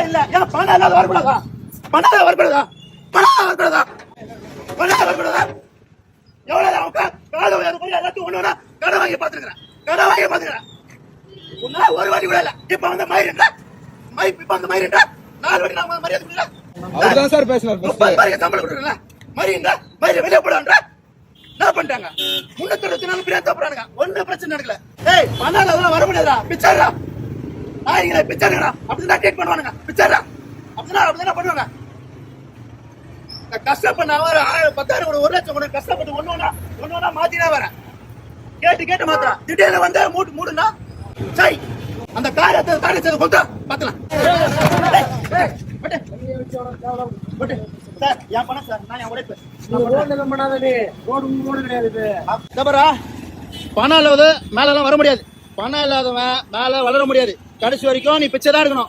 இல்ல ஏன் பணம் இல்லாத வரக்கூடாதா? பணம் வரக்கூடாதா? பணம் வரக்கூடாதா? பணம் வரக்கூடாதா? எவ்வளவு அவங்க காலை எல்லாத்தையும் ஒண்ணு கடை வாங்கி பாத்துக்கிறேன். கடை வாங்கி பாத்துக்கிறேன். உன்னால ஒரு வாட்டி கூட இல்ல. இப்ப வந்து மயிரின்றா இப்ப வந்து மயிரின்றா 4 வாட்டி நான் மரியாதை கொடுக்கல. அதுதான் சார் பேசினார். சம்பளம் கொடுக்கல. மயிரின்றா மயிர வெளியே போடான்றா என்ன பண்ணிட்டாங்க? 364 பேர் தப்புறானுங்க. ஒன்னும் பிரச்சனை நடக்கல. ஏய் பணம் அதெல்லாம் வர முடியாதா? பிச்சாரா ஆயிங்களா பிச்சாரா அப்படிதான் ட்ரீட் பண்ணுவானுங்க. பிச்சாரா அப்படிதான் பண்ணுவாங்க. கஷ்டப்பட்ட 10,000 கூட 1 லட்சம் கூட கஷ்டப்பட்டு ஒன்னொன்னா மாத்தினா வரேன். கேட்டு மாத்திரம் திடீர்னு வந்து மூடுனா சை அந்த காரியத்தை கொண்டா பாத்தலாம். சார் என் பணம் சார் நான் என் உழைப்பு பணம் இல்லாத மேல எல்லாம் வர முடியாது. பணம் இல்லாதவன் மேல வளர முடியாது. கடைசி வரைக்கும் நீ பிச்சை தான் எடுக்கணும்.